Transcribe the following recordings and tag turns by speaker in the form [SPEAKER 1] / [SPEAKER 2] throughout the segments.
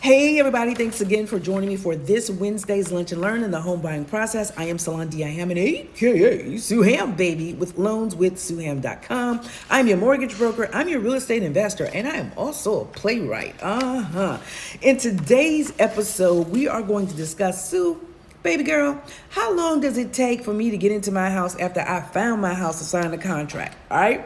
[SPEAKER 1] Hey everybody, thanks again for joining me for this Wednesday's Lunch and Learn in the home buying process. I am Salon D. I am an aka Suham baby with loanswithsuham.com. I'm your mortgage broker, I'm your real estate investor, and I am also a playwright. In today's episode, we are going to discuss, Sue, baby girl, how long does it take for me to get into my house after I found my house to sign the contract? All right.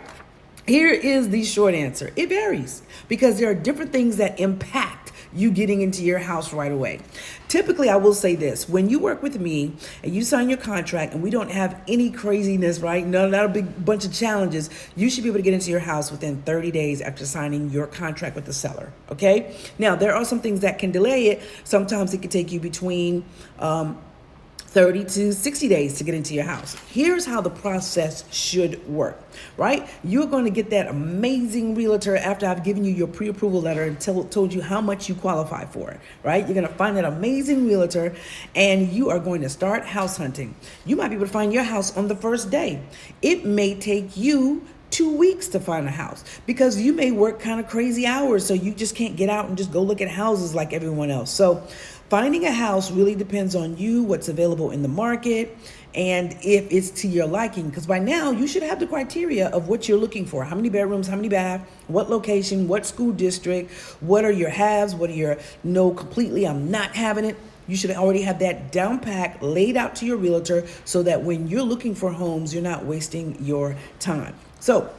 [SPEAKER 1] Here is the short answer. It varies because there are different things that impact you getting into your house right away. Typically, I will say this: when you work with me and you sign your contract and we don't have any craziness, right? Not a big bunch of challenges, you should be able to get into your house within 30 days after signing your contract with the seller. Okay. Now, there are some things that can delay it. Sometimes it can take you between 30 to 60 days to get into your house. Here's how the process should work, right? You're going to get that amazing realtor after I've given you your pre-approval letter and told you how much you qualify for it, right? You're going to find that amazing realtor and you are going to start house hunting. You might be able to find your house on the first day. It may take you 2 weeks to find a house because you may work kind of crazy hours, so you just can't get out and just go look at houses like everyone else. So finding a house really depends on you, what's available in the market, and if it's to your liking. Because by now you should have the criteria of what you're looking for. How many bedrooms, how many baths, what location, what school district, what are your haves, what are your no, completely, I'm not having it. You should already have that down pack laid out to your realtor so that when you're looking for homes, you're not wasting your time. So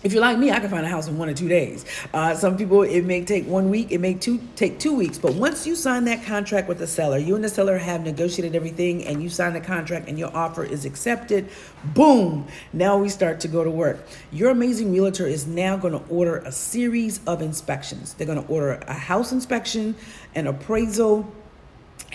[SPEAKER 1] if you're like me, I can find a house in 1 or 2 days. Some people, it may take 1 week, it may take 2 weeks. But once you sign that contract with the seller, you and the seller have negotiated everything and you sign the contract and your offer is accepted, boom, now we start to go to work. Your amazing realtor is now going to order a series of inspections. They're going to order a house inspection, an appraisal,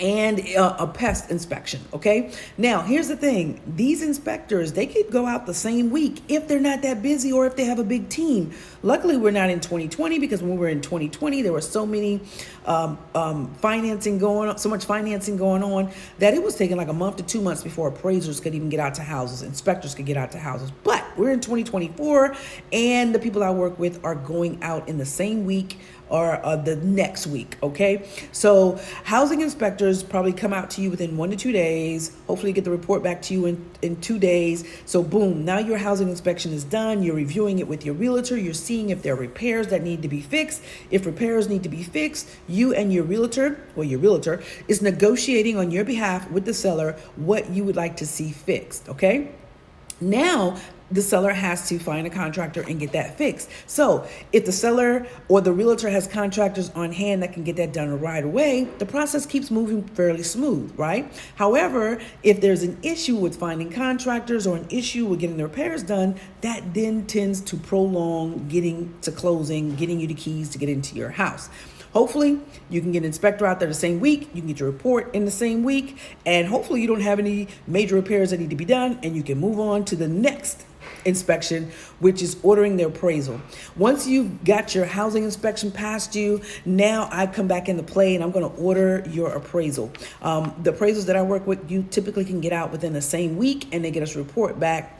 [SPEAKER 1] and a pest inspection. Okay. Now, here's the thing. These inspectors, they could go out the same week if they're not that busy or if they have a big team. Luckily, we're not in 2020 because when we were in 2020, there were so many financing going on, so much financing going on that it was taking like a month to 2 months before appraisers could even get out to houses, inspectors could get out to houses. But we're in 2024 and the people I work with are going out in the same week or the next week, okay? So housing inspectors probably come out to you within 1 to 2 days, hopefully get the report back to you in 2 days. So boom, now your housing inspection is done. You're reviewing it with your realtor. You're seeing if there are repairs that need to be fixed. If repairs need to be fixed, you and your realtor, or your realtor, is negotiating on your behalf with the seller what you would like to see fixed, okay? Now, the seller has to find a contractor and get that fixed. So if the seller or the realtor has contractors on hand that can get that done right away, the process keeps moving fairly smooth, right? However, if there's an issue with finding contractors or an issue with getting the repairs done, that then tends to prolong getting to closing, getting you the keys to get into your house. Hopefully, you can get an inspector out there the same week, you can get your report in the same week, and hopefully you don't have any major repairs that need to be done, and you can move on to the next inspection, which is ordering the appraisal. Once you've got your housing inspection past you, now I come back into play and I'm going to order your appraisal. The appraisals that I work with, you typically can get out within the same week, and they get us a report back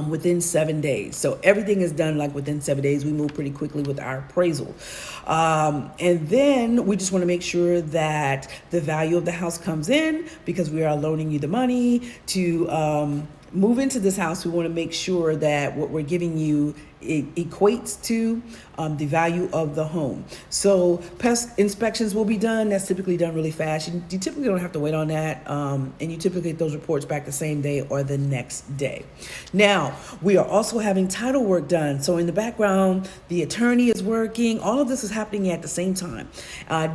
[SPEAKER 1] within 7 days. So everything is done like within 7 days. We move pretty quickly with our appraisal. And then we just want to make sure that the value of the house comes in because we are loaning you the money to move into this house. We want to make sure that what we're giving you equates to the value of the home. So pest inspections will be done. That's typically done really fast. You typically don't have to wait on that. And you typically get those reports back the same day or the next day. Now, we are also having title work done. So in the background, the attorney is working. All of this is happening at the same time.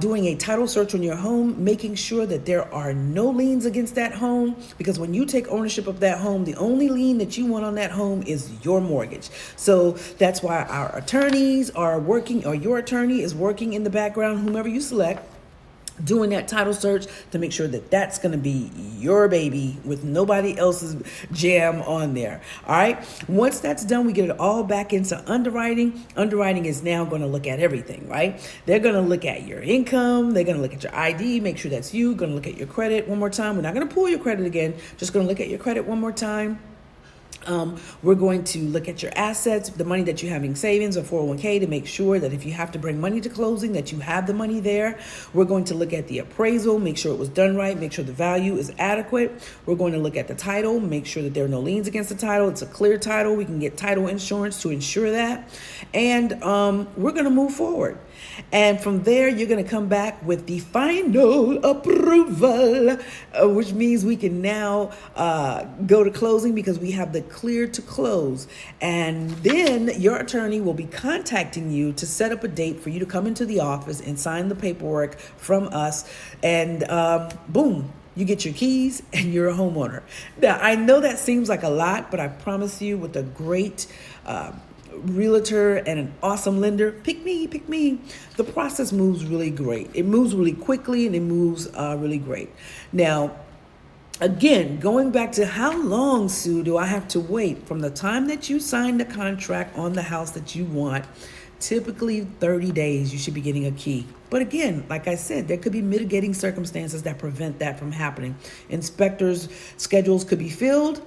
[SPEAKER 1] Doing a title search on your home, making sure that there are no liens against that home, because when you take ownership of that home, the only lien that you want on that home is your mortgage. So that's why our attorneys are working, or your attorney is working in the background, whomever you select, doing that title search to make sure that that's going to be your baby with nobody else's jam on there. All right. Once that's done, we get it all back into underwriting. Underwriting is now going to look at everything, right? They're going to look at your income. They're going to look at your ID, make sure that's you. Going to look at your credit one more time. We're not going to pull your credit again. Just going to look at your credit one more time. We're going to look at your assets, the money that you have in savings or 401k, to make sure that if you have to bring money to closing, that you have the money there. We're going to look at the appraisal, make sure it was done right, make sure the value is adequate. We're going to look at the title, make sure that there are no liens against the title. It's a clear title. We can get title insurance to ensure that. And we're going to move forward. And from there, you're going to come back with the final approval, which means we can now go to closing because we have the clear to close. And then your attorney will be contacting you to set up a date for you to come into the office and sign the paperwork from us. And boom, you get your keys and you're a homeowner. Now, I know that seems like a lot, but I promise you, with a great realtor and an awesome lender, pick me, the process moves really great. It moves really quickly and it moves really great. Now, again, going back to how long, Sue, do I have to wait from the time that you sign the contract on the house that you want? Typically 30 days, you should be getting a key. But again, like I said, there could be mitigating circumstances that prevent that from happening. Inspectors' schedules could be filled.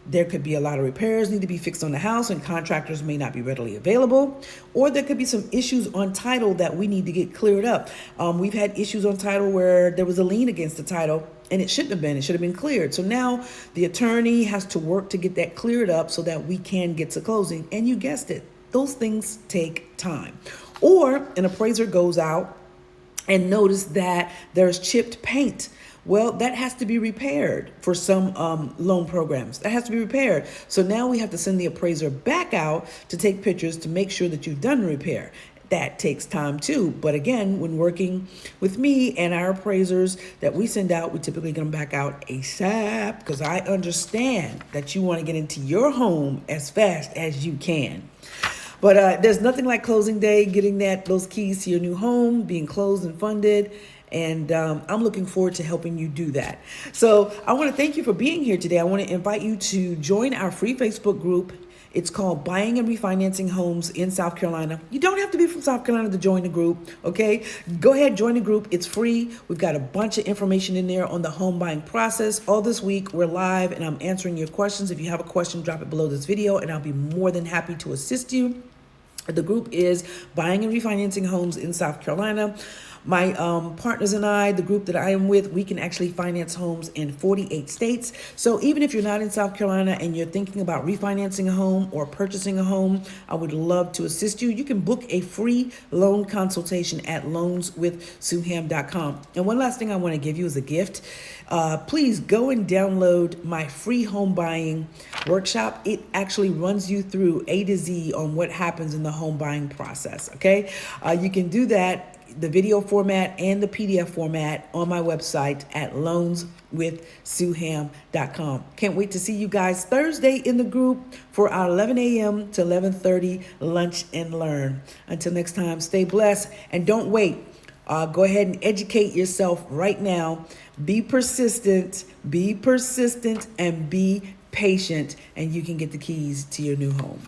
[SPEAKER 1] There could be a lot of repairs need to be fixed on the house and contractors may not be readily available. Or there could be some issues on title that we need to get cleared up. We've had issues on title where there was a lien against the title and it shouldn't have been. It should have been cleared. So now the attorney has to work to get that cleared up so that we can get to closing. And you guessed it, those things take time. Or an appraiser goes out and notice that there's chipped paint. Well, that has to be repaired for some loan programs. That has to be repaired. So now we have to send the appraiser back out to take pictures to make sure that you've done the repair. That takes time too. But again, when working with me and our appraisers that we send out, we typically get them back out ASAP because I understand that you want to get into your home as fast as you can. But there's nothing like closing day, getting those keys to your new home, being closed and funded. And I'm looking forward to helping you do that. So I want to thank you for being here today. I want to invite you to join our free Facebook group. It's called Buying and Refinancing Homes in South Carolina. You don't have to be from South Carolina to join the group, okay? Go ahead, join the group. It's free. We've got a bunch of information in there on the home buying process. All this week, we're live, and I'm answering your questions. If you have a question, drop it below this video, and I'll be more than happy to assist you. The group is Buying and Refinancing Homes in South Carolina. My partners and I, the group that I am with, we can actually finance homes in 48 states. So even if you're not in South Carolina and you're thinking about refinancing a home or purchasing a home, I would love to assist you. You can book a free loan consultation at loanswithsuham.com. And one last thing I want to give you as a gift. Please go and download my free home buying workshop. It actually runs you through A to Z on what happens in the home buying process, okay? You can do that, the video format and the PDF format, on my website at loanswithsuham.com. Can't wait to see you guys Thursday in the group for our 11 a.m. to 11:30 lunch and learn. Until next time, stay blessed and don't wait. Go ahead and educate yourself right now. Be persistent, and be patient, and you can get the keys to your new home.